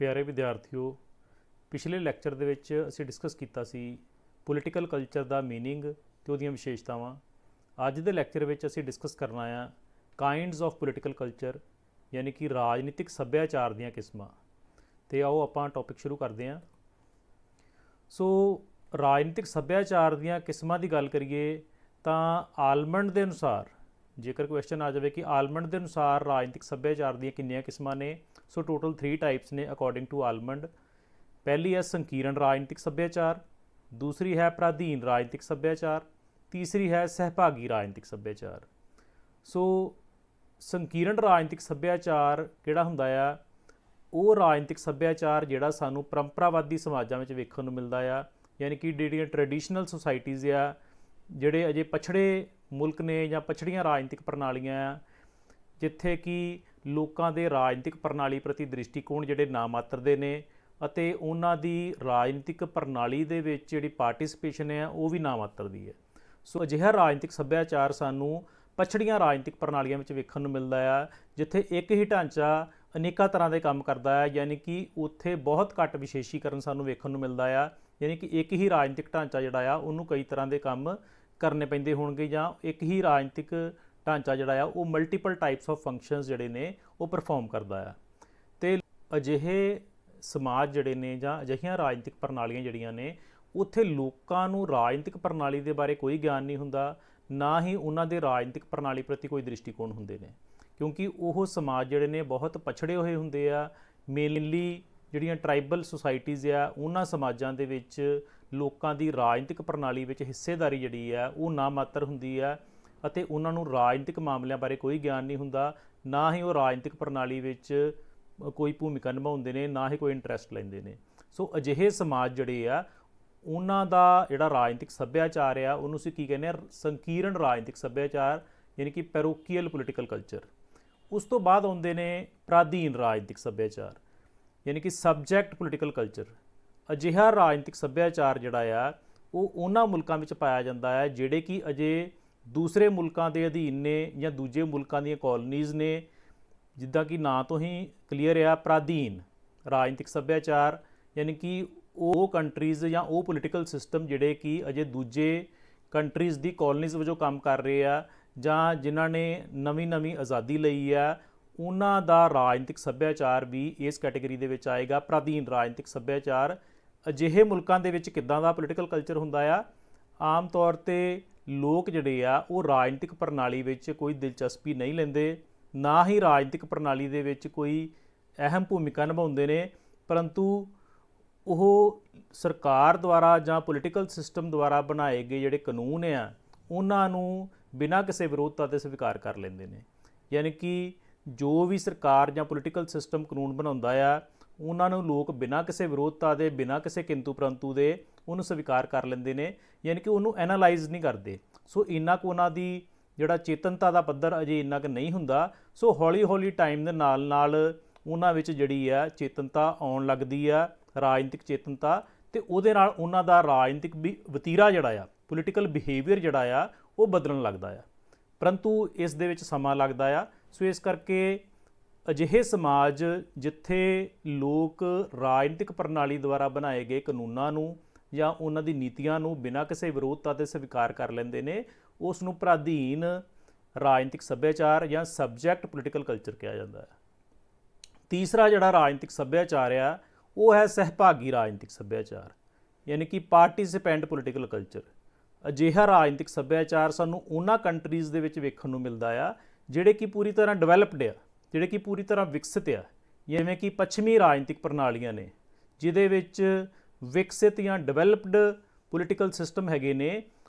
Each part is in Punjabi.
ਪਿਆਰੇ ਵਿਦਿਆਰਥੀਓ, ਪਿਛਲੇ ਲੈਕਚਰ ਦੇ ਵਿੱਚ ਅਸੀਂ ਡਿਸਕਸ ਕੀਤਾ ਸੀ ਪੋਲੀਟੀਕਲ ਕਲਚਰ ਦਾ ਮੀਨਿੰਗ ਤੇ ਉਹਦੀਆਂ ਵਿਸ਼ੇਸ਼ਤਾਵਾਂ। ਅੱਜ ਦੇ ਲੈਕਚਰ ਵਿੱਚ ਅਸੀਂ ਡਿਸਕਸ ਕਰਨਾ ਆ ਕਾਈਂਡਸ ਆਫ ਪੋਲੀਟੀਕਲ ਕਲਚਰ, ਯਾਨੀ ਕਿ ਰਾਜਨੀਤਿਕ ਸੱਭਿਆਚਾਰ ਦੀਆਂ ਕਿਸਮਾਂ। ਤੇ ਆਓ ਆਪਾਂ ਟੌਪਿਕ ਸ਼ੁਰੂ ਕਰਦੇ ਹਾਂ। ਸੋ ਰਾਜਨੀਤਿਕ ਸੱਭਿਆਚਾਰ ਦੀਆਂ ਕਿਸਮਾਂ ਦੀ ਗੱਲ ਕਰੀਏ ਤਾਂ ਆਲਮੰਡ ਦੇ ਅਨੁਸਾਰ, ਜੇਕਰ ਕੁਐਸਚਨ ਆ ਜਾਵੇ ਕਿ ਆਲਮੰਡ ਦੇ ਅਨੁਸਾਰ ਰਾਜਨੀਤਿਕ ਸੱਭਿਆਚਾਰ ਦੀਆਂ ਕਿੰਨੀਆਂ ਕਿਸਮਾਂ ਨੇ, ਸੋ ਟੋਟਲ 3 ਟਾਈਪਸ ਨੇ ਅਕੋਰਡਿੰਗ ਟੂ ਆਲਮੰਡ। ਪਹਿਲੀ ਹੈ ਸੰਕੀਰਣ ਰਾਜਨੀਤਿਕ ਸੱਭਿਆਚਾਰ, ਦੂਸਰੀ ਹੈ ਪ੍ਰਾਧੀਨ ਰਾਜਨੀਤਿਕ ਸੱਭਿਆਚਾਰ, ਤੀਸਰੀ ਹੈ ਸਹਿਭਾਗੀ ਰਾਜਨੀਤਿਕ ਸੱਭਿਆਚਾਰ। ਸੋ ਸੰਕੀਰਣ ਰਾਜਨੀਤਿਕ ਸੱਭਿਆਚਾਰ ਕਿਹੜਾ ਹੁੰਦਾ ਆ? ਉਹ ਰਾਜਨੀਤਿਕ ਸੱਭਿਆਚਾਰ ਜਿਹੜਾ ਸਾਨੂੰ ਪਰੰਪਰਾਵਾਦੀ ਸਮਾਜਾਂ ਵਿੱਚ ਵੇਖਣ ਨੂੰ ਮਿਲਦਾ ਆ, ਯਾਨੀ ਕਿ ਜਿਹੜੀਆਂ ਟਰੈਡੀਸ਼ਨਲ ਸੁਸਾਇਟੀਜ਼ ਆ, ਜਿਹੜੇ ਅਜੇ ਪਛੜੇ ਮੁਲਕ ਨੇ ਜਾਂ ਪਛੜੀਆਂ ਰਾਜਨੀਤਿਕ ਪ੍ਰਣਾਲੀਆਂ ਆ, ਜਿੱਥੇ ਕਿ ਲੋਕਾਂ ਦੇ ਰਾਜਨੀਤਿਕ ਪ੍ਰਣਾਲੀ ਪ੍ਰਤੀ ਦ੍ਰਿਸ਼ਟੀਕੋਣ ਜਿਹੜੇ ਨਾ ਮਾਤਰ ਦੇ ਨੇ ਅਤੇ ਉਹਨਾਂ ਦੀ ਰਾਜਨੀਤਿਕ ਪ੍ਰਣਾਲੀ ਦੇ ਵਿੱਚ ਜਿਹੜੀ ਪਾਰਟਿਸਪੇਸ਼ਨ ਹੈ ਉਹ ਵੀ ਨਾ ਮਾਤਰ ਦੀ ਹੈ। ਸੋ ਅਜਿਹਾ ਰਾਜਨੀਤਿਕ ਸੱਭਿਆਚਾਰ ਸਾਨੂੰ ਪਛੜੀਆਂ ਰਾਜਨੀਤਿਕ ਪ੍ਰਣਾਲੀਆਂ ਵਿੱਚ ਵੇਖਣ ਨੂੰ ਮਿਲਦਾ ਆ, ਜਿੱਥੇ ਇੱਕ ਹੀ ਢਾਂਚਾ ਅਨੇਕਾਂ ਤਰ੍ਹਾਂ ਦੇ ਕੰਮ ਕਰਦਾ ਹੈ, ਯਾਨੀ ਕਿ ਉੱਥੇ ਬਹੁਤ ਘੱਟ ਵਿਸ਼ੇਸ਼ੀਕਰਨ ਸਾਨੂੰ ਵੇਖਣ ਨੂੰ ਮਿਲਦਾ ਆ, ਯਾਨੀ ਕਿ ਇੱਕ ਹੀ ਰਾਜਨੀਤਿਕ ਢਾਂਚਾ ਜਿਹੜਾ ਆ ਉਹਨੂੰ ਕਈ ਤਰ੍ਹਾਂ ਦੇ ਕੰਮ ਕਰਨੇ ਪੈਂਦੇ ਹੋਣਗੇ, ਜਾਂ ਇੱਕ ਹੀ ਰਾਜਨੀਤਿਕ ਢਾਂਚਾ ਜਿਹੜਾ ਆ ਉਹ ਮਲਟੀਪਲ ਟਾਈਪਸ ਆਫ ਫੰਕਸ਼ਨਸ ਜਿਹੜੇ ਨੇ ਉਹ ਪਰਫਾਰਮ ਕਰਦਾ ਆ। ਅਤੇ ਅਜਿਹੇ ਸਮਾਜ ਜਿਹੜੇ ਨੇ ਜਾਂ ਅਜਿਹੀਆਂ ਰਾਜਨੀਤਿਕ ਪ੍ਰਣਾਲੀਆਂ ਜਿਹੜੀਆਂ ਨੇ, ਉੱਥੇ ਲੋਕਾਂ ਨੂੰ ਰਾਜਨੀਤਿਕ ਪ੍ਰਣਾਲੀ ਦੇ ਬਾਰੇ ਕੋਈ ਗਿਆਨ ਨਹੀਂ ਹੁੰਦਾ, ਨਾ ਹੀ ਉਹਨਾਂ ਦੇ ਰਾਜਨੀਤਿਕ ਪ੍ਰਣਾਲੀ ਪ੍ਰਤੀ ਕੋਈ ਦ੍ਰਿਸ਼ਟੀਕੋਣ ਹੁੰਦੇ ਨੇ, ਕਿਉਂਕਿ ਉਹ ਸਮਾਜ ਜਿਹੜੇ ਨੇ ਬਹੁਤ ਪਛੜੇ ਹੋਏ ਹੁੰਦੇ ਆ। ਮੇਨਲੀ ਜਿਹੜੀਆਂ ਟਰਾਈਬਲ ਸੁਸਾਇਟੀਜ਼ ਆ, ਉਹਨਾਂ ਸਮਾਜਾਂ ਦੇ ਵਿੱਚ ਲੋਕਾਂ ਦੀ ਰਾਜਨੀਤਿਕ ਪ੍ਰਣਾਲੀ ਵਿੱਚ ਹਿੱਸੇਦਾਰੀ ਜਿਹੜੀ ਆ ਉਹ ਨਾ ਮਾਤਰ ਹੁੰਦੀ ਆ, ਅਤੇ ਉਹਨਾਂ ਨੂੰ ਰਾਜਨੀਤਿਕ ਮਾਮਲਿਆਂ ਬਾਰੇ ਕੋਈ ਗਿਆਨ ਨਹੀਂ ਹੁੰਦਾ, ਨਾ ਹੀ ਉਹ ਰਾਜਨੀਤਿਕ ਪ੍ਰਣਾਲੀ ਵਿੱਚ ਕੋਈ ਭੂਮਿਕਾ ਨਿਭਾਉਂਦੇ ਨੇ, ਨਾ ਹੀ ਕੋਈ ਇੰਟਰਸਟ ਲੈਂਦੇ ਨੇ। ਸੋ ਅਜਿਹੇ ਸਮਾਜ ਜਿਹੜੇ ਆ, ਉਹਨਾਂ ਦਾ ਜਿਹੜਾ ਰਾਜਨੀਤਿਕ ਸੱਭਿਆਚਾਰ ਆ ਉਹਨੂੰ ਅਸੀਂ ਕੀ ਕਹਿੰਦੇ ਆ? ਸੰਕੀਰਣ ਰਾਜਨੀਤਿਕ ਸੱਭਿਆਚਾਰ, ਯਾਨੀ ਕਿ ਪੈਰੋਕੀਅਲ ਪੋਲੀਟੀਕਲ ਕਲਚਰ। ਉਸ ਤੋਂ ਬਾਅਦ ਆਉਂਦੇ ਨੇ ਪ੍ਰਾਧੀਨ ਰਾਜਨੀਤਿਕ ਸੱਭਿਆਚਾਰ, ਯਾਨੀ ਕਿ ਸਬਜੈਕਟ ਪੋਲੀਟੀਕਲ ਕਲਚਰ। ਅਜਿਹਾ ਰਾਜਨੀਤਿਕ ਸੱਭਿਆਚਾਰ ਜਿਹੜਾ ਆ ਉਹ ਉਹਨਾਂ ਮੁਲਕਾਂ ਵਿੱਚ ਪਾਇਆ ਜਾਂਦਾ ਹੈ ਜਿਹੜੇ ਕਿ ਅਜੇ ਦੂਸਰੇ ਮੁਲਕਾਂ ਦੇ ਅਧੀਨ ਨੇ ਜਾਂ ਦੂਜੇ ਮੁਲਕਾਂ ਦੀਆਂ ਕੌਲੋਨੀਜ਼ ਨੇ। ਜਿੱਦਾਂ ਕਿ ਨਾਂ ਤੋਂ ਹੀ ਕਲੀਅਰ ਆ, ਪ੍ਰਾਧੀਨ ਰਾਜਨੀਤਿਕ ਸੱਭਿਆਚਾਰ, ਯਾਨੀ ਕਿ ਉਹ ਕੰਟਰੀਜ਼ ਜਾਂ ਉਹ ਪੋਲੀਟੀਕਲ ਸਿਸਟਮ ਜਿਹੜੇ ਕਿ ਅਜੇ ਦੂਜੇ ਕੰਟਰੀਜ਼ ਦੀ ਕੌਲੋਨੀਜ਼ ਵਜੋਂ ਕੰਮ ਕਰ ਰਹੇ ਆ, ਜਾਂ ਜਿਨ੍ਹਾਂ ਨੇ ਨਵੀਂ ਆਜ਼ਾਦੀ ਲਈ ਆ, ਉਹਨਾਂ ਦਾ ਰਾਜਨੀਤਿਕ ਸੱਭਿਆਚਾਰ ਵੀ ਇਸ ਕੈਟੇਗਰੀ ਦੇ ਵਿੱਚ ਆਏਗਾ, ਪ੍ਰਾਧੀਨ ਰਾਜਨੀਤਿਕ ਸੱਭਿਆਚਾਰ। ਅਜਿਹੇ ਮੁਲਕਾਂ ਦੇ ਵਿੱਚ ਕਿੱਦਾਂ ਦਾ ਪੋਲੀਟੀਕਲ ਕਲਚਰ ਹੁੰਦਾ ਆ? ਆਮ ਤੌਰ 'ਤੇ ਲੋਕ ਜਿਹੜੇ ਆ ਉਹ ਰਾਜਨੀਤਿਕ ਪ੍ਰਣਾਲੀ ਵਿੱਚ ਕੋਈ ਦਿਲਚਸਪੀ ਨਹੀਂ ਲੈਂਦੇ, ਨਾ ਹੀ ਰਾਜਨੀਤਿਕ ਪ੍ਰਣਾਲੀ ਦੇ ਵਿੱਚ ਕੋਈ ਅਹਿਮ ਭੂਮਿਕਾ ਨਿਭਾਉਂਦੇ ਨੇ, ਪਰੰਤੂ ਉਹ ਸਰਕਾਰ ਦੁਆਰਾ ਜਾਂ ਪੋਲੀਟੀਕਲ ਸਿਸਟਮ ਦੁਆਰਾ ਬਣਾਏ ਗਏ ਜਿਹੜੇ ਕਾਨੂੰਨ ਆ ਉਹਨਾਂ ਨੂੰ ਬਿਨਾਂ ਕਿਸੇ ਵਿਰੋਧਤਾ ਦੇ ਸਵੀਕਾਰ ਕਰ ਲੈਂਦੇ ਨੇ। ਯਾਨੀ ਕਿ ਜੋ ਵੀ ਸਰਕਾਰ ਜਾਂ ਪੋਲੀਟੀਕਲ ਸਿਸਟਮ ਕਾਨੂੰਨ ਬਣਾਉਂਦਾ ਆ, ਉਹਨਾਂ ਨੂੰ ਲੋਕ ਬਿਨਾਂ ਕਿਸੇ ਵਿਰੋਧਤਾ ਦੇ, ਬਿਨਾਂ ਕਿਸੇ ਕਿੰਤੂ ਪਰੰਤੂ ਦੇ ਉਹਨੂੰ ਸਵੀਕਾਰ ਕਰ ਲੈਂਦੇ ਨੇ, ਯਾਨੀ ਕਿ ਉਹਨੂੰ ਐਨਾਲਾਈਜ਼ ਨਹੀਂ ਕਰਦੇ। ਸੋ ਇੰਨਾ ਕੁ ਉਹਨਾਂ ਦੀ ਜਿਹੜਾ ਚੇਤਨਤਾ ਦਾ ਪੱਧਰ ਅਜੇ ਇੰਨਾ ਕੁ ਨਹੀਂ ਹੁੰਦਾ। ਸੋ ਹੌਲੀ ਹੌਲੀ ਟਾਈਮ ਦੇ ਨਾਲ ਨਾਲ ਉਹਨਾਂ ਵਿੱਚ ਜਿਹੜੀ ਆ ਚੇਤਨਤਾ ਆਉਣ ਲੱਗਦੀ ਆ, ਰਾਜਨੀਤਿਕ ਚੇਤਨਤਾ, ਅਤੇ ਉਹਦੇ ਨਾਲ ਉਹਨਾਂ ਦਾ ਰਾਜਨੀਤਿਕ ਵਤੀਰਾ ਜਿਹੜਾ ਆ, ਪੋਲੀਟੀਕਲ ਬਿਹੇਵੀਅਰ ਜਿਹੜਾ ਆ ਉਹ ਬਦਲਣ ਲੱਗਦਾ ਆ, ਪਰੰਤੂ ਇਸ ਦੇ ਵਿੱਚ ਸਮਾਂ ਲੱਗਦਾ ਆ। ਸੋ ਇਸ ਕਰਕੇ ਅਜਿਹੇ ਸਮਾਜ ਜਿੱਥੇ ਲੋਕ ਰਾਜਨੀਤਿਕ ਪ੍ਰਣਾਲੀ ਦੁਆਰਾ ਬਣਾਏ ਗਏ ਕਾਨੂੰਨਾਂ ਨੂੰ ਜਾਂ ਉਹਨਾਂ ਦੀ ਨੀਤੀਆਂ ਨੂੰ ਬਿਨਾਂ ਕਿਸੇ ਵਿਰੋਧਤਾ ਦੇ ਸਵੀਕਾਰ ਕਰ ਲੈਂਦੇ ਨੇ, ਉਸ ਨੂੰ ਪ੍ਰਾਧੀਨ ਰਾਜਨੀਤਿਕ ਸੱਭਿਆਚਾਰ ਜਾਂ ਸਬਜੈਕਟ ਪੋਲੀਟੀਕਲ ਕਲਚਰ ਕਿਹਾ ਜਾਂਦਾ ਹੈ। ਤੀਸਰਾ ਜਿਹੜਾ ਰਾਜਨੀਤਿਕ ਸੱਭਿਆਚਾਰ ਆ ਉਹ ਹੈ ਸਹਿਭਾਗੀ ਰਾਜਨੀਤਿਕ ਸੱਭਿਆਚਾਰ, ਯਾਨੀ ਕਿ ਪਾਰਟੀਸਿਪੈਂਟ ਪੋਲੀਟੀਕਲ ਕਲਚਰ। ਅਜਿਹਾ ਰਾਜਨੀਤਿਕ ਸੱਭਿਆਚਾਰ ਸਾਨੂੰ ਉਹਨਾਂ ਕੰਟਰੀਜ਼ ਦੇ ਵਿੱਚ ਵੇਖਣ ਨੂੰ ਮਿਲਦਾ ਆ ਜਿਹੜੇ ਕਿ ਪੂਰੀ ਤਰ੍ਹਾਂ ਡਿਵੈਲਪਡ ਆ, ਜਿਹੜੇ ਕਿ ਪੂਰੀ ਤਰ੍ਹਾਂ ਵਿਕਸਿਤ ਆ, ਜਿਵੇਂ ਕਿ ਪੱਛਮੀ ਰਾਜਨੀਤਿਕ ਪ੍ਰਣਾਲੀਆਂ ਨੇ, ਜਿਹਦੇ ਵਿੱਚ ਵਿਕਸਿਤ ਜਾਂ ਡਿਵੈਲਪਡ ਪੋਲੀਟੀਕਲ ਸਿਸਟਮ ਹੈਗੇ ਨੇ।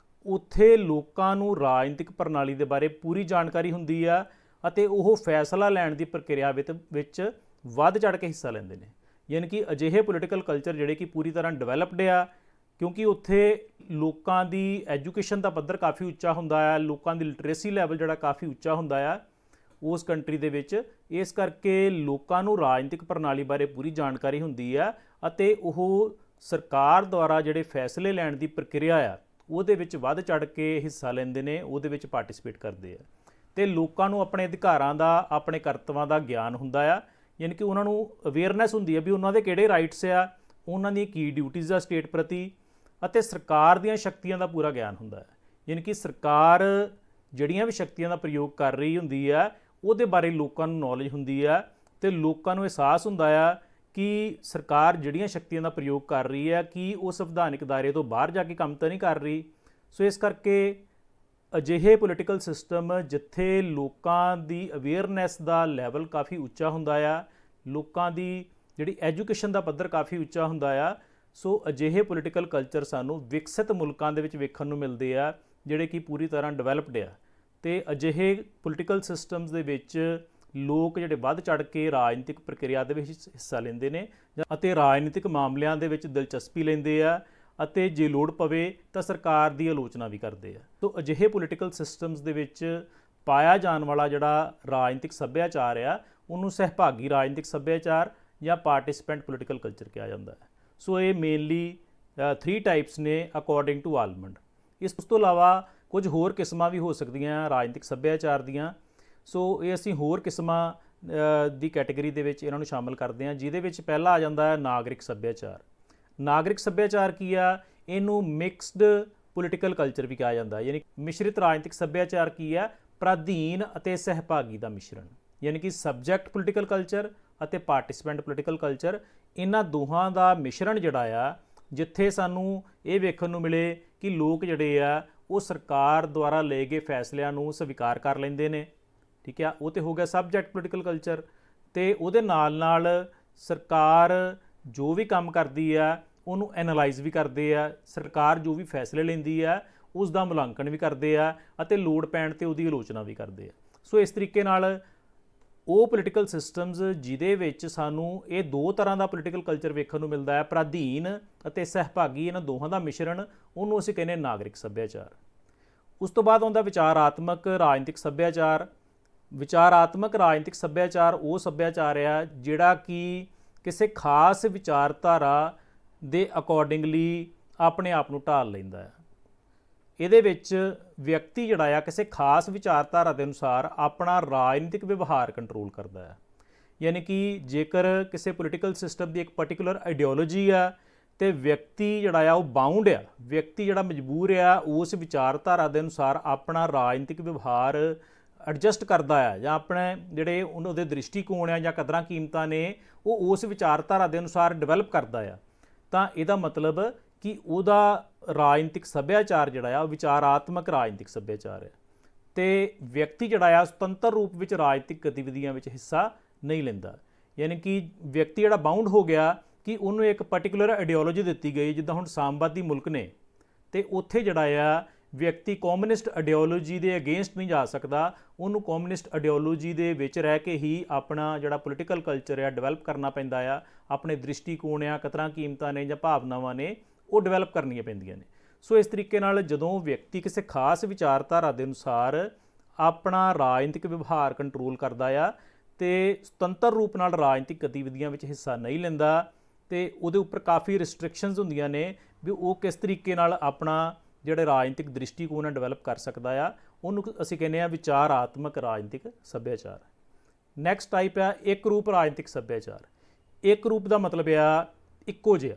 ਉੱਥੇ ਲੋਕਾਂ ਨੂੰ ਰਾਜਨੀਤਿਕ ਪ੍ਰਣਾਲੀ ਦੇ ਬਾਰੇ ਪੂਰੀ ਜਾਣਕਾਰੀ ਹੁੰਦੀ ਆ ਅਤੇ ਉਹ ਫੈਸਲਾ ਲੈਣ ਦੀ ਪ੍ਰਕਿਰਿਆ ਵਿੱਚ ਵੱਧ ਚੜ੍ਹ ਕੇ ਹਿੱਸਾ ਲੈਂਦੇ ਨੇ। ਯਾਨੀ ਕਿ ਅਜਿਹੇ ਪੋਲੀਟੀਕਲ ਕਲਚਰ ਜਿਹੜੇ ਕਿ ਪੂਰੀ ਤਰ੍ਹਾਂ ਡਿਵੈਲਪਡ ਆ, ਕਿਉਂਕਿ ਉੱਥੇ ਲੋਕਾਂ ਦੀ ਐਜੂਕੇਸ਼ਨ ਦਾ ਪੱਧਰ ਕਾਫੀ ਉੱਚਾ ਹੁੰਦਾ ਆ, ਲੋਕਾਂ ਦੀ ਲਿਟਰੇਸੀ ਲੈਵਲ ਜਿਹੜਾ ਕਾਫੀ ਉੱਚਾ ਹੁੰਦਾ ਆ ਉਸ ਕੰਟਰੀ ਦੇ ਵਿੱਚ। ਇਸ ਕਰਕੇ ਲੋਕਾਂ ਨੂੰ ਰਾਜਨੀਤਿਕ ਪ੍ਰਣਾਲੀ ਬਾਰੇ ਪੂਰੀ ਜਾਣਕਾਰੀ ਹੁੰਦੀ ਆ ਅਤੇ ਉਹ ਸਰਕਾਰ ਦੁਆਰਾ ਜਿਹੜੇ ਫੈਸਲੇ ਲੈਣ ਦੀ ਪ੍ਰਕਿਰਿਆ ਆ ਉਹਦੇ ਵਿੱਚ ਵੱਧ ਚੜ੍ਹ ਕੇ ਹਿੱਸਾ ਲੈਂਦੇ ਨੇ, ਉਹਦੇ ਵਿੱਚ ਪਾਰਟਿਸਿਪੇਟ ਕਰਦੇ ਆ। ਅਤੇ ਲੋਕਾਂ ਨੂੰ ਆਪਣੇ ਅਧਿਕਾਰਾਂ ਦਾ, ਆਪਣੇ ਕਰਤੱਵਾਂ ਦਾ ਗਿਆਨ ਹੁੰਦਾ ਆ, ਯਾਨੀ ਕਿ ਉਹਨਾਂ ਨੂੰ ਅਵੇਅਰਨੈਸ ਹੁੰਦੀ ਹੈ ਵੀ ਉਹਨਾਂ ਦੇ ਕਿਹੜੇ ਰਾਈਟਸ ਆ, ਉਹਨਾਂ ਦੀਆਂ ਕੀ ਡਿਊਟੀਜ਼ ਆ ਸਟੇਟ ਪ੍ਰਤੀ, ਅਤੇ ਸਰਕਾਰ ਦੀਆਂ ਸ਼ਕਤੀਆਂ ਦਾ ਪੂਰਾ ਗਿਆਨ ਹੁੰਦਾ ਹੈ। ਯਾਨੀ ਕਿ ਸਰਕਾਰ ਜਿਹੜੀਆਂ ਵੀ ਸ਼ਕਤੀਆਂ ਦਾ ਪ੍ਰਯੋਗ ਕਰ ਰਹੀ ਹੁੰਦੀ ਆ ਉਹਦੇ ਬਾਰੇ ਲੋਕਾਂ ਨੂੰ ਨੌਲੇਜ ਹੁੰਦੀ ਆ, ਅਤੇ ਲੋਕਾਂ ਨੂੰ ਅਹਿਸਾਸ ਹੁੰਦਾ ਆ ਕਿ ਸਰਕਾਰ ਜਿਹੜੀਆਂ ਸ਼ਕਤੀਆਂ ਦਾ ਪ੍ਰਯੋਗ ਕਰ ਰਹੀ ਹੈ ਕਿ ਉਹ ਸੰਵਿਧਾਨਿਕ ਦਾਇਰੇ ਤੋਂ ਬਾਹਰ ਜਾ ਕੇ ਕੰਮ ਤਾਂ ਨਹੀਂ ਕਰ ਰਹੀ। ਸੋ ਇਸ ਕਰਕੇ ਅਜਿਹੇ ਪੋਲੀਟੀਕਲ ਸਿਸਟਮ ਜਿੱਥੇ ਲੋਕਾਂ ਦੀ ਅਵੇਅਰਨੈਸ ਦਾ ਲੈਵਲ ਕਾਫੀ ਉੱਚਾ ਹੁੰਦਾ ਆ, ਲੋਕਾਂ ਦੀ ਜਿਹੜੀ ਐਜੂਕੇਸ਼ਨ ਦਾ ਪੱਧਰ ਕਾਫੀ ਉੱਚਾ ਹੁੰਦਾ ਆ, ਸੋ ਅਜਿਹੇ ਪੋਲੀਟੀਕਲ ਕਲਚਰ ਸਾਨੂੰ ਵਿਕਸਿਤ ਮੁਲਕਾਂ ਦੇ ਵਿੱਚ ਵੇਖਣ ਨੂੰ ਮਿਲਦੇ ਆ ਜਿਹੜੇ ਕਿ ਪੂਰੀ ਤਰ੍ਹਾਂ ਡਿਵੈਲਪਡ ਆ। ਅਤੇ ਅਜਿਹੇ ਪੋਲੀਟੀਕਲ ਸਿਸਟਮਸ ਦੇ ਵਿੱਚ ਲੋਕ ਜਿਹੜੇ ਵੱਧ ਚੜ੍ਹ ਕੇ ਰਾਜਨੀਤਿਕ ਪ੍ਰਕਿਰਿਆ ਦੇ ਵਿੱਚ ਹਿੱਸਾ ਲੈਂਦੇ ਨੇ ਅਤੇ ਰਾਜਨੀਤਿਕ ਮਾਮਲਿਆਂ ਦੇ ਵਿੱਚ ਦਿਲਚਸਪੀ ਲੈਂਦੇ ਆ, ਅਤੇ ਜੇ ਲੋੜ ਪਵੇ ਤਾਂ ਸਰਕਾਰ ਦੀ ਆਲੋਚਨਾ ਵੀ ਕਰਦੇ ਆ। ਸੋ ਅਜਿਹੇ ਪੋਲੀਟੀਕਲ ਸਿਸਟਮਸ ਦੇ ਵਿੱਚ ਪਾਇਆ ਜਾਣ ਵਾਲਾ ਜਿਹੜਾ ਰਾਜਨੀਤਿਕ ਸੱਭਿਆਚਾਰ ਆ ਉਹਨੂੰ ਸਹਿਭਾਗੀ ਰਾਜਨੀਤਿਕ ਸੱਭਿਆਚਾਰ ਜਾਂ ਪਾਰਟਿਸਪੈਂਟ ਪੋਲੀਟੀਕਲ ਕਲਚਰ ਕਿਹਾ ਜਾਂਦਾ ਹੈ। ਸੋ ਇਹ ਮੇਨਲੀ 3 ਟਾਈਪਸ ਨੇ ਅਕੋਰਡਿੰਗ ਟੂ ਆਲਮੰਡ। ਇਸ ਤੋਂ ਇਲਾਵਾ ਕੁਝ ਹੋਰ ਕਿਸਮਾਂ ਵੀ ਹੋ ਸਕਦੀਆਂ ਰਾਜਨੀਤਿਕ ਸੱਭਿਆਚਾਰ ਦੀਆਂ। ਸੋ ਇਹ ਅਸੀਂ ਹੋਰ ਕਿਸਮਾਂ ਦੀ ਕੈਟੇਗਰੀ ਦੇ ਵਿੱਚ ਇਹਨਾਂ ਨੂੰ ਸ਼ਾਮਲ ਕਰਦੇ ਹਾਂ, ਜਿਹਦੇ ਵਿੱਚ ਪਹਿਲਾ ਆ ਜਾਂਦਾ ਹੈ ਨਾਗਰਿਕ ਸੱਭਿਆਚਾਰ। ਨਾਗਰਿਕ ਸੱਭਿਆਚਾਰ ਕੀ ਆ? ਇਹਨੂੰ ਮਿਕਸਡ ਪੋਲੀਟੀਕਲ ਕਲਚਰ ਵੀ ਕਿਹਾ ਜਾਂਦਾ, ਯਾਨੀ ਮਿਸ਼ਰਿਤ ਰਾਜਨੀਤਿਕ ਸੱਭਿਆਚਾਰ ਕੀ ਆ? ਪ੍ਰਾਧੀਨ ਅਤੇ ਸਹਿਭਾਗੀ ਦਾ ਮਿਸ਼ਰਣ, ਯਾਨੀ ਕਿ ਸਬਜੈਕਟ ਪੋਲੀਟੀਕਲ ਕਲਚਰ ਅਤੇ ਪਾਰਟਿਸਪੈਂਟ ਪੋਲੀਟੀਕਲ ਕਲਚਰ, ਇਹਨਾਂ ਦੋਹਾਂ ਦਾ ਮਿਸ਼ਰਣ ਜਿਹੜਾ ਆ, ਜਿੱਥੇ ਸਾਨੂੰ ਇਹ ਵੇਖਣ ਨੂੰ ਮਿਲੇ ਕਿ ਲੋਕ ਜਿਹੜੇ ਆ ਉਹ ਸਰਕਾਰ ਦੁਆਰਾ ਲਏ ਗਏ ਫੈਸਲਿਆਂ ਨੂੰ ਸਵੀਕਾਰ ਕਰ ਲੈਂਦੇ ਨੇ। ਠੀਕ ਆ, ਉਹ ਤਾਂ ਹੋ ਗਿਆ ਸਬਜੈਕਟ ਪੋਲੀਟੀਕਲ ਕਲਚਰ। ਅਤੇ ਉਹਦੇ ਨਾਲ ਨਾਲ ਸਰਕਾਰ ਜੋ ਵੀ ਕੰਮ ਕਰਦੀ ਆ ਉਹਨੂੰ ਐਨਾਲਾਈਜ਼ ਵੀ ਕਰਦੇ ਆ, ਸਰਕਾਰ ਜੋ ਵੀ ਫੈਸਲੇ ਲੈਂਦੀ ਆ ਉਸ ਦਾ ਮੁਲਾਂਕਣ ਵੀ ਕਰਦੇ ਆ, ਅਤੇ ਲੋੜ ਪੈਣ 'ਤੇ ਉਹਦੀ ਆਲੋਚਨਾ ਵੀ ਕਰਦੇ ਆ। ਸੋ ਇਸ ਤਰੀਕੇ ਨਾਲ ਉਹ ਪੋਲੀਟੀਕਲ ਸਿਸਟਮਸ ਜਿਹਦੇ ਵਿੱਚ ਸਾਨੂੰ ਇਹ 2 ਤਰ੍ਹਾਂ ਦਾ ਪੋਲੀਟੀਕਲ ਕਲਚਰ ਵੇਖਣ ਨੂੰ ਮਿਲਦਾ ਹੈ, ਪ੍ਰਾਧੀਨ ਅਤੇ ਸਹਿਭਾਗੀ, ਇਹਨਾਂ ਦੋਹਾਂ ਦਾ ਮਿਸ਼ਰਣ, ਉਹਨੂੰ ਅਸੀਂ ਕਹਿੰਦੇ ਨਾਗਰਿਕ ਸੱਭਿਆਚਾਰ। ਉਸ ਤੋਂ ਬਾਅਦ ਆਉਂਦਾ ਵਿਚਾਰਾਤਮਕ ਰਾਜਨੀਤਿਕ ਸੱਭਿਆਚਾਰ। ਵਿਚਾਰਾਤਮਕ ਰਾਜਨੀਤਿਕ ਸੱਭਿਆਚਾਰ ਉਹ ਸੱਭਿਆਚਾਰ ਆ ਜਿਹੜਾ ਕਿ ਕਿਸੇ ਖਾਸ ਵਿਚਾਰਧਾਰਾ ਦੇ ਅਕੋਰਡਿੰਗਲੀ ਆਪਣੇ ਆਪ ਨੂੰ ਢਾਲ ਲੈਂਦਾ ਹੈ। ਇਹਦੇ ਵਿੱਚ ਵਿਅਕਤੀ ਜਿਹੜਾ ਆ ਕਿਸੇ ਖਾਸ ਵਿਚਾਰਧਾਰਾ ਦੇ ਅਨੁਸਾਰ ਆਪਣਾ ਰਾਜਨੀਤਿਕ ਵਿਵਹਾਰ ਕੰਟਰੋਲ ਕਰਦਾ ਹੈ। ਯਾਨੀ ਕਿ ਜੇਕਰ ਕਿਸੇ ਪੋਲੀਟੀਕਲ ਸਿਸਟਮ ਦੀ ਇੱਕ ਪਰਟੀਕੂਲਰ ਆਈਡੀਓਲੋਜੀ ਆ ਅਤੇ ਵਿਅਕਤੀ ਜਿਹੜਾ ਆ ਉਹ ਬਾਉਂਡ ਆ, ਵਿਅਕਤੀ ਜਿਹੜਾ ਮਜਬੂਰ ਆ ਉਸ ਵਿਚਾਰਧਾਰਾ ਦੇ ਅਨੁਸਾਰ ਆਪਣਾ ਰਾਜਨੀਤਿਕ ਵਿਵਹਾਰ ਐਡਜਸਟ ਕਰਦਾ ਆ, ਜਾਂ ਆਪਣੇ ਜਿਹੜੇ ਉਹਦੇ ਦ੍ਰਿਸ਼ਟੀਕੋਣ ਆ ਜਾਂ ਕਦਰਾਂ ਕੀਮਤਾਂ ਨੇ ਉਹ ਉਸ ਵਿਚਾਰਧਾਰਾ ਦੇ ਅਨੁਸਾਰ ਡਿਵੈਲਪ ਕਰਦਾ ਆ, ਤਾਂ ਇਹਦਾ ਮਤਲਬ ਕਿ ਉਹਦਾ ਰਾਜਨੀਤਿਕ ਸੱਭਿਆਚਾਰ ਜਿਹੜਾ ਆ ਉਹ ਵਿਚਾਰਾਤਮਕ ਰਾਜਨੀਤਿਕ ਸੱਭਿਆਚਾਰ ਹੈ। ਅਤੇ ਵਿਅਕਤੀ ਜਿਹੜਾ ਆ ਸੁਤੰਤਰ ਰੂਪ ਵਿੱਚ ਰਾਜਨੀਤਿਕ ਗਤੀਵਿਧੀਆਂ ਵਿੱਚ ਹਿੱਸਾ ਨਹੀਂ ਲੈਂਦਾ। ਯਾਨੀ ਕਿ ਵਿਅਕਤੀ ਜਿਹੜਾ ਬਾਉਂਡ ਹੋ ਗਿਆ ਕਿ ਉਹਨੂੰ ਇੱਕ ਪਰਟੀਕੂਲਰ ਆਈਡੀਓਲੋਜੀ ਦਿੱਤੀ ਗਈ, ਜਿੱਦਾਂ ਹੁਣ ਸਾਮਵਾਦੀ ਮੁਲਕ ਨੇ, ਅਤੇ ਉੱਥੇ ਜਿਹੜਾ ਆ ਵਿਅਕਤੀ ਕਮਿਊਨਿਸਟ ਆਈਡੀਓਲੋਜੀ ਦੇ ਅਗੇਂਸਟ ਨਹੀਂ ਜਾ ਸਕਦਾ, ਉਹਨੂੰ ਕਮਿਊਨਿਸਟ ਆਈਡੀਓਲੋਜੀ ਦੇ ਵਿੱਚ ਰਹਿ ਕੇ ਹੀ ਆਪਣਾ ਜਿਹੜਾ ਪੋਲੀਟੀਕਲ ਕਲਚਰ ਆ ਡਿਵੈਲਪ ਕਰਨਾ ਪੈਂਦਾ ਆ, ਆਪਣੇ ਦ੍ਰਿਸ਼ਟੀਕੋਣ ਆ, ਕਦਰਾਂ ਕੀਮਤਾਂ ਨੇ ਜਾਂ ਭਾਵਨਾਵਾਂ ਨੇ ਉਹ ਡਿਵੈਲਪ ਕਰਨੀਆਂ ਪੈਂਦੀਆਂ ਨੇ। ਸੋ ਇਸ ਤਰੀਕੇ ਨਾਲ ਜਦੋਂ ਵਿਅਕਤੀ ਕਿਸੇ ਖਾਸ ਵਿਚਾਰਧਾਰਾ ਦੇ ਅਨੁਸਾਰ ਆਪਣਾ ਰਾਜਨੀਤਿਕ ਵਿਵਹਾਰ ਕੰਟਰੋਲ ਕਰਦਾ ਆ ਅਤੇ ਸੁਤੰਤਰ ਰੂਪ ਨਾਲ ਰਾਜਨੀਤਿਕ ਗਤੀਵਿਧੀਆਂ ਵਿੱਚ ਹਿੱਸਾ ਨਹੀਂ ਲੈਂਦਾ, ਅਤੇ ਉਹਦੇ ਉੱਪਰ ਕਾਫੀ ਰਿਸਟ੍ਰਿਕਸ਼ਨਸ ਹੁੰਦੀਆਂ ਨੇ ਵੀ ਉਹ ਕਿਸ ਤਰੀਕੇ ਨਾਲ ਆਪਣਾ ਜਿਹੜੇ ਰਾਜਨੀਤਿਕ ਦ੍ਰਿਸ਼ਟੀਕੋਣ ਡਿਵੈਲਪ ਕਰ ਸਕਦਾ ਆ, ਉਹਨੂੰ ਅਸੀਂ ਕਹਿੰਦੇ ਆ ਵਿਚਾਰਾਤਮਕ ਰਾਜਨੀਤਿਕ ਸੱਭਿਆਚਾਰ। ਨੈਕਸਟ ਟਾਈਪ ਆ ਇੱਕ ਰੂਪ ਰਾਜਨੀਤਿਕ ਸੱਭਿਆਚਾਰ। ਇੱਕ ਰੂਪ ਦਾ ਮਤਲਬ ਆ ਇੱਕੋ ਜਿਹਾ,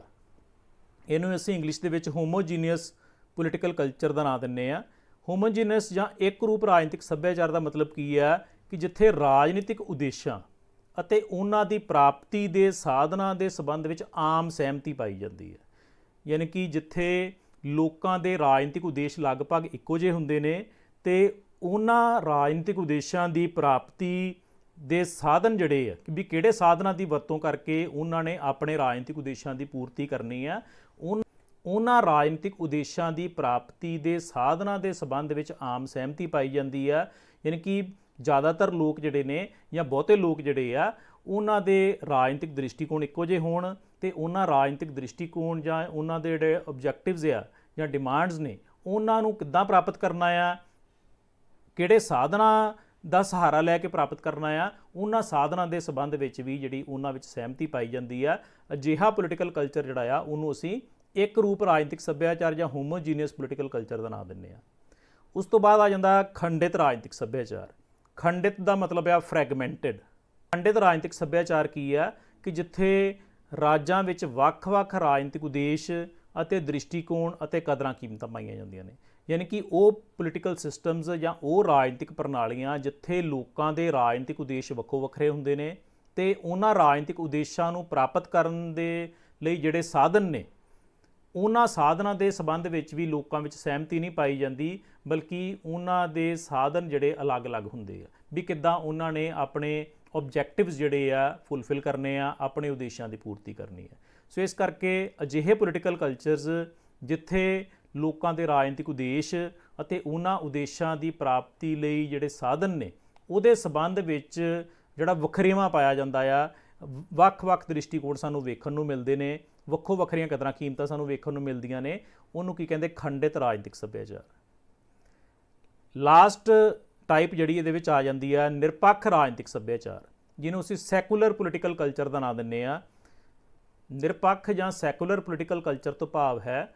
ਇਹਨੂੰ ਅਸੀਂ ਇੰਗਲਿਸ਼ ਦੇ ਵਿੱਚ ਹੋਮੋਜੀਨੀਅਸ ਪੋਲੀਟੀਕਲ ਕਲਚਰ ਦਾ ਨਾਂ ਦਿੰਦੇ ਆ। ਹੋਮੋਜੀਨੀਅਸ ਜਾਂ ਇੱਕ ਰੂਪ ਰਾਜਨੀਤਿਕ ਸੱਭਿਆਚਾਰ ਦਾ ਮਤਲਬ ਕੀ ਆ ਕਿ ਜਿੱਥੇ ਰਾਜਨੀਤਿਕ ਉਦੇਸ਼ਾਂ ਅਤੇ ਉਹਨਾਂ ਦੀ ਪ੍ਰਾਪਤੀ ਦੇ ਸਾਧਨਾਂ ਦੇ ਸੰਬੰਧ ਵਿੱਚ ਆਮ ਸਹਿਮਤੀ ਪਾਈ ਜਾਂਦੀ ਹੈ। ਯਾਨੀ ਕਿ ਜਿੱਥੇ ਲੋਕਾਂ ਦੇ ਰਾਜਨੀਤਿਕ ਉਦੇਸ਼ ਲਗਭਗ ਇੱਕੋ ਜਿਹੇ ਹੁੰਦੇ ਨੇ ਅਤੇ ਉਹਨਾਂ ਰਾਜਨੀਤਿਕ ਉਦੇਸ਼ਾਂ ਦੀ ਪ੍ਰਾਪਤੀ ਦੇ ਸਾਧਨ ਜਿਹੜੇ ਆ ਵੀ ਕਿਹੜੇ ਸਾਧਨਾਂ ਦੀ ਵਰਤੋਂ ਕਰਕੇ ਉਹਨਾਂ ਨੇ ਆਪਣੇ ਰਾਜਨੀਤਿਕ ਉਦੇਸ਼ਾਂ ਦੀ ਪੂਰਤੀ ਕਰਨੀ ਆ, ਉਹਨਾਂ ਰਾਜਨੀਤਿਕ ਉਦੇਸ਼ਾਂ ਦੀ ਪ੍ਰਾਪਤੀ ਦੇ ਸਾਧਨਾਂ ਦੇ ਸੰਬੰਧ ਵਿੱਚ ਆਮ ਸਹਿਮਤੀ ਪਾਈ ਜਾਂਦੀ ਆ। ਯਾਨੀ ਕਿ ਜ਼ਿਆਦਾਤਰ ਲੋਕ ਜਿਹੜੇ ਨੇ ਜਾਂ ਬਹੁਤੇ ਲੋਕ ਜਿਹੜੇ ਆ ਉਹਨਾਂ ਦੇ ਰਾਜਨੀਤਿਕ ਦ੍ਰਿਸ਼ਟੀਕੋਣ ਇੱਕੋ ਜਿਹੇ ਹੋਣ, ਅਤੇ ਉਹਨਾਂ ਰਾਜਨੀਤਿਕ ਦ੍ਰਿਸ਼ਟੀਕੋਣ ਜਾਂ ਉਹਨਾਂ ਦੇ ਜਿਹੜੇ ਆਬਜੈਕਟਿਵਜ਼ ਆ ਜਾਂ ਡਿਮਾਂਡਸ ਨੇ ਉਹਨਾਂ ਨੂੰ ਕਿੱਦਾਂ ਪ੍ਰਾਪਤ ਕਰਨਾ ਆ, ਕਿਹੜੇ ਸਾਧਨਾਂ ਦਾ ਸਹਾਰਾ ਲੈ ਕੇ ਪ੍ਰਾਪਤ ਕਰਨਾ ਆ, ਉਹਨਾਂ ਸਾਧਨਾਂ ਦੇ ਸੰਬੰਧ ਵਿੱਚ ਵੀ ਜਿਹੜੀ ਉਹਨਾਂ ਵਿੱਚ ਸਹਿਮਤੀ ਪਾਈ ਜਾਂਦੀ ਆ। ਅਜਿਹਾ ਪੋਲੀਟੀਕਲ ਕਲਚਰ ਜਿਹੜਾ ਆ ਉਹਨੂੰ ਅਸੀਂ ਇੱਕ ਰੂਪ ਰਾਜਨੀਤਿਕ ਸੱਭਿਆਚਾਰ ਜਾਂ ਹੋਮੋਜੀਨੀਅਸ ਪੋਲੀਟੀਕਲ ਕਲਚਰ ਦਾ ਨਾਮ ਦਿੰਦੇ ਆ। ਉਸ ਤੋਂ ਬਾਅਦ ਆ ਜਾਂਦਾ ਖੰਡਿਤ ਰਾਜਨੀਤਿਕ ਸੱਭਿਆਚਾਰ। ਖੰਡਿਤ ਦਾ ਮਤਲਬ ਆ ਫਰੈਗਮੈਂਟਡ। ਖੰਡਿਤ ਰਾਜਨੀਤਿਕ ਸੱਭਿਆਚਾਰ ਕੀ ਆ ਕਿ ਜਿੱਥੇ ਰਾਜਾਂ ਵਿੱਚ ਵੱਖ-ਵੱਖ ਰਾਜਨੀਤਿਕ ਉਦੇਸ਼ ਅਤੇ ਦ੍ਰਿਸ਼ਟੀਕੋਣ ਅਤੇ ਕਦਰਾਂ ਕੀਮਤਾਂ ਪਾਈਆਂ ਜਾਂਦੀਆਂ ਨੇ। ਯਾਨੀ ਕਿ ਉਹ ਪੋਲੀਟੀਕਲ ਸਿਸਟਮਸ ਜਾਂ ਉਹ ਰਾਜਨੀਤਿਕ ਪ੍ਰਣਾਲੀਆਂ ਜਿੱਥੇ ਲੋਕਾਂ ਦੇ ਰਾਜਨੀਤਿਕ ਉਦੇਸ਼ ਵੱਖੋ ਵੱਖਰੇ ਹੁੰਦੇ ਨੇ ਤੇ ਉਹਨਾਂ ਰਾਜਨੀਤਿਕ ਉਦੇਸ਼ਾਂ ਨੂੰ ਪ੍ਰਾਪਤ ਕਰਨ ਦੇ ਲਈ ਜਿਹੜੇ ਸਾਧਨ ਨੇ ਉਹਨਾਂ ਸਾਧਨਾਂ ਦੇ ਸੰਬੰਧ ਵਿੱਚ ਵੀ ਲੋਕਾਂ ਵਿੱਚ ਸਹਿਮਤੀ ਨਹੀਂ ਪਾਈ ਜਾਂਦੀ, ਬਲਕਿ ਉਹਨਾਂ ਦੇ ਸਾਧਨ ਜਿਹੜੇ ਅਲੱਗ-ਅਲੱਗ ਹੁੰਦੇ ਆ ਵੀ ਕਿੱਦਾਂ ਉਹਨਾਂ ਨੇ ਆਪਣੇ ਆਬਜੈਕਟਿਵਸ ਜਿਹੜੇ ਆ ਫੁੱਲਫਿਲ ਕਰਨੇ ਆ, ਆਪਣੇ ਉਦੇਸ਼ਾਂ ਦੀ ਪੂਰਤੀ ਕਰਨੀ ਹੈ। ਸੋ ਇਸ ਕਰਕੇ ਅਜਿਹੇ ਪੋਲੀਟੀਕਲ ਕਲਚਰਸ ਜਿੱਥੇ ਲੋਕਾਂ ਦੇ ਰਾਜਨੀਤਿਕ ਉਦੇਸ਼ ਅਤੇ ਉਹਨਾਂ ਉਦੇਸ਼ਾਂ ਦੀ ਪ੍ਰਾਪਤੀ ਲਈ ਜਿਹੜੇ ਸਾਧਨ ਨੇ ਉਹਦੇ ਸੰਬੰਧ ਵਿੱਚ ਜਿਹੜਾ ਵਖਰੇਵਾਂ ਪਾਇਆ ਜਾਂਦਾ ਆ, ਵੱਖ-ਵੱਖ ਦ੍ਰਿਸ਼ਟੀਕੋਣ ਸਾਨੂੰ ਵੇਖਣ ਨੂੰ ਮਿਲਦੇ ਨੇ, ਵੱਖੋ ਵੱਖਰੀਆਂ ਕਦਰਾਂ ਕੀਮਤਾਂ ਸਾਨੂੰ ਵੇਖਣ ਨੂੰ ਮਿਲਦੀਆਂ ਨੇ, ਉਹਨੂੰ ਕੀ ਕਹਿੰਦੇ ਖੰਡਿਤ ਰਾਜਨੀਤਿਕ ਸੱਭਿਆਚਾਰ। ਲਾਸਟ ਟਾਈਪ ਜਿਹੜੀ ਇਹਦੇ ਵਿੱਚ ਆ ਜਾਂਦੀ ਆ ਨਿਰਪੱਖ ਰਾਜਨੀਤਿਕ ਸੱਭਿਆਚਾਰ, ਜਿਹਨੂੰ ਅਸੀਂ ਸੈਕੂਲਰ ਪੋਲੀਟੀਕਲ ਕਲਚਰ ਦਾ ਨਾਂ ਦਿੰਦੇ ਆ। ਨਿਰਪੱਖ ਜਾਂ ਸੈਕੂਲਰ ਪੋਲੀਟੀਕਲ ਕਲਚਰ ਤੋਂ ਭਾਵ ਹੈ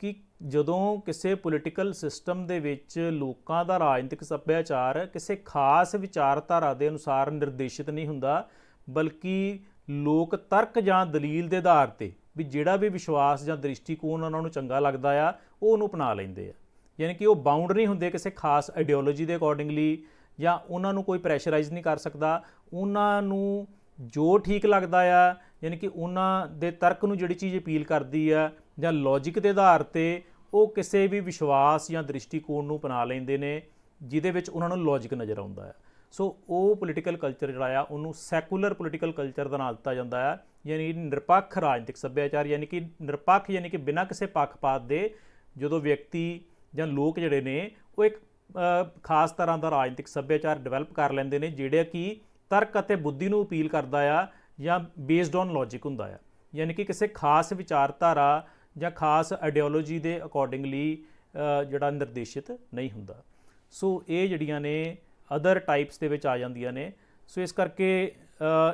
ਕਿ ਜਦੋਂ ਕਿਸੇ ਪੋਲੀਟੀਕਲ ਸਿਸਟਮ ਦੇ ਵਿੱਚ ਲੋਕਾਂ ਦਾ ਰਾਜਨੀਤਿਕ ਸੱਭਿਆਚਾਰ ਕਿਸੇ ਖਾਸ ਵਿਚਾਰਧਾਰਾ ਦੇ ਅਨੁਸਾਰ ਨਿਰਦੇਸ਼ਿਤ ਨਹੀਂ ਹੁੰਦਾ, ਬਲਕਿ ਲੋਕ ਤਰਕ ਜਾਂ ਦਲੀਲ ਦੇ ਆਧਾਰ ਤੇ ਵੀ ਜਿਹੜਾ ਵੀ ਵਿਸ਼ਵਾਸ ਜਾਂ ਦ੍ਰਿਸ਼ਟੀਕੋਣ ਉਹਨਾਂ ਨੂੰ ਚੰਗਾ ਲੱਗਦਾ ਆ ਉਹ ਉਹਨੂੰ ਅਪਣਾ ਲੈਂਦੇ ਆ। ਯਾਨੀ ਕਿ ਉਹ ਬਾਉਂਡ ਨਹੀਂ ਹੁੰਦੇ ਕਿਸੇ ਖਾਸ ਆਈਡੀਓਲੋਜੀ ਦੇ ਅਕੋਰਡਿੰਗਲੀ, ਜਾਂ ਉਹਨਾਂ ਨੂੰ ਕੋਈ ਪ੍ਰੈਸ਼ਰਾਈਜ਼ ਨਹੀਂ ਕਰ ਸਕਦਾ। ਉਹਨਾਂ ਨੂੰ ਜੋ ਠੀਕ ਲੱਗਦਾ ਆ, ਯਾਨੀ ਕਿ ਉਹਨਾਂ ਦੇ ਤਰਕ ਨੂੰ ਜਿਹੜੀ ਚੀਜ਼ ਅਪੀਲ ਕਰਦੀ ਆ ਜਾਂ ਲੌਜਿਕ ਦੇ ਆਧਾਰ ਤੇ ਉਹ ਕਿਸੇ ਵੀ ਵਿਸ਼ਵਾਸ ਜਾਂ ਦ੍ਰਿਸ਼ਟੀਕੋਣ ਨੂੰ ਅਪਣਾ ਲੈਂਦੇ ਨੇ ਜਿਹਦੇ ਵਿੱਚ ਉਹਨਾਂ ਨੂੰ ਲੌਜਿਕ ਨਜ਼ਰ ਆਉਂਦਾ ਹੈ। ਸੋ ਉਹ ਪੋਲੀਟੀਕਲ ਕਲਚਰ ਜਿਹੜਾ ਆ ਉਹਨੂੰ ਸੈਕੂਲਰ ਪੋਲੀਟੀਕਲ ਕਲਚਰ ਦਾ ਨਾਂ ਦਿੱਤਾ ਜਾਂਦਾ ਹੈ, ਯਾਨੀ ਨਿਰਪੱਖ ਰਾਜਨੀਤਿਕ ਸੱਭਿਆਚਾਰ। ਯਾਨੀ ਕਿ ਨਿਰਪੱਖ ਯਾਨੀ ਕਿ ਬਿਨਾਂ ਕਿਸੇ ਪੱਖਪਾਤ ਦੇ ਜਦੋਂ ਵਿਅਕਤੀ ਜਾਂ ਲੋਕ ਜਿਹੜੇ ਨੇ ਉਹ ਇੱਕ ਖਾਸ ਤਰ੍ਹਾਂ ਦਾ ਰਾਜਨੀਤਿਕ ਸੱਭਿਆਚਾਰ ਡਿਵੈਲਪ ਕਰ ਲੈਂਦੇ ਨੇ ਜਿਹੜਾ ਕਿ ਤਰਕ ਅਤੇ ਬੁੱਧੀ ਨੂੰ ਅਪੀਲ ਕਰਦਾ ਆ ਜਾਂ ਬੇਸਡ ਔਨ ਲੌਜਿਕ ਹੁੰਦਾ ਆ, ਯਾਨੀ ਕਿ ਕਿਸੇ ਖਾਸ ਵਿਚਾਰਧਾਰਾ ਜਾਂ ਖਾਸ ਆਈਡੀਓਲੋਜੀ ਦੇ ਅਕੋਰਡਿੰਗਲੀ ਜਿਹੜਾ ਨਿਰਦੇਸ਼ਿਤ ਨਹੀਂ ਹੁੰਦਾ। ਸੋ ਇਹ ਜਿਹੜੀਆਂ ਨੇ ਅਦਰ ਟਾਈਪਸ ਦੇ ਵਿੱਚ ਆ ਜਾਂਦੀਆਂ ਨੇ। ਸੋ ਇਸ ਕਰਕੇ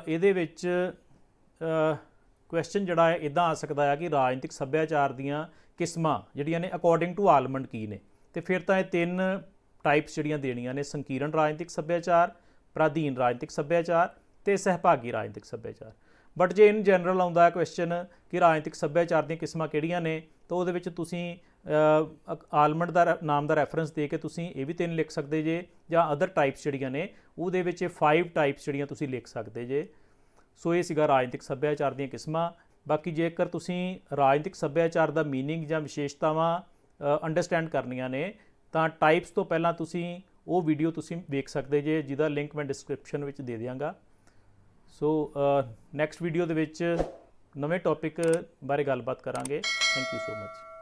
ਇਹਦੇ ਵਿੱਚ ਕੁਐਸਚਨ ਜਿਹੜਾ ਹੈ ਇੱਦਾਂ ਆ ਸਕਦਾ ਹੈ ਕਿ ਰਾਜਨੀਤਿਕ ਸੱਭਿਆਚਾਰ ਦੀਆਂ ਕਿਸਮਾਂ ਜਿਹੜੀਆਂ ਨੇ ਅਕੋਰਡਿੰਗ ਟੂ ਆਲਮੰਡ ਕੀ ਨੇ, ਤੇ ਫਿਰ ਤਾਂ ਇਹ ਤਿੰਨ ਟਾਈਪਸ ਜਿਹੜੀਆਂ ਦੇਣੀਆਂ ਨੇ, ਸੰਕੀਰਣ ਰਾਜਨੀਤਿਕ ਸੱਭਿਆਚਾਰ, ਪ੍ਰਾਧੀਨ ਰਾਜਨੀਤਿਕ ਸੱਭਿਆਚਾਰ ਤੇ ਸਹਿਭਾਗੀ ਰਾਜਨੀਤਿਕ ਸੱਭਿਆਚਾਰ। ਬਟ ਜੇ ਇਨ ਜਨਰਲ ਆਉਂਦਾ ਹੈ ਕੁਐਸਚਨ ਕਿ ਰਾਜਨੀਤਿਕ ਸੱਭਿਆਚਾਰ ਦੀਆਂ ਕਿਸਮਾਂ ਕਿਹੜੀਆਂ ਨੇ, ਤਾਂ ਉਹਦੇ ਵਿੱਚ ਤੁਸੀਂ ਆਲਮੰਡ ਦਾ ਨਾਮ ਦਾ ਰੈਫਰੈਂਸ ਦੇ ਕੇ ਤੁਸੀਂ ਇਹ ਵੀ ਤਿੰਨ ਲਿਖ ਸਕਦੇ ਜੇ, ਜਾਂ ਅਦਰ ਟਾਈਪਸ ਜਿਹੜੀਆਂ ਨੇ ਉਹਦੇ ਵਿੱਚ 5 ਟਾਈਪਸ ਜਿਹੜੀਆਂ ਤੁਸੀਂ ਲਿਖ ਸਕਦੇ ਜੇ। ਸੋ ਇਹ ਸੀਗਾ ਰਾਜਨੀਤਿਕ ਸੱਭਿਆਚਾਰ ਦੀਆਂ ਕਿਸਮਾਂ। ਬਾਕੀ ਜੇਕਰ ਤੁਸੀਂ ਰਾਜਨੀਤਿਕ ਸੱਭਿਆਚਾਰ ਦਾ ਮੀਨਿੰਗ ਜਾਂ ਵਿਸ਼ੇਸ਼ਤਾਵਾਂ ਅੰਡਰਸਟੈਂਡ ਕਰਨੀਆਂ ਨੇ ਤਾਂ ਟਾਈਪਸ ਤੋਂ ਪਹਿਲਾਂ ਤੁਸੀਂ ਉਹ ਵੀਡੀਓ ਤੁਸੀਂ ਵੇਖ ਸਕਦੇ ਜੇ, ਜਿਹਦਾ ਲਿੰਕ ਮੈਂ ਡਿਸਕ੍ਰਿਪਸ਼ਨ ਵਿੱਚ ਦੇ ਦਿਆਂਗਾ। ਸੋ ਨੈਕਸਟ ਵੀਡੀਓ ਦੇ ਵਿੱਚ ਨਵੇਂ ਟੌਪਿਕ ਬਾਰੇ ਗੱਲਬਾਤ ਕਰਾਂਗੇ। Thank you so much.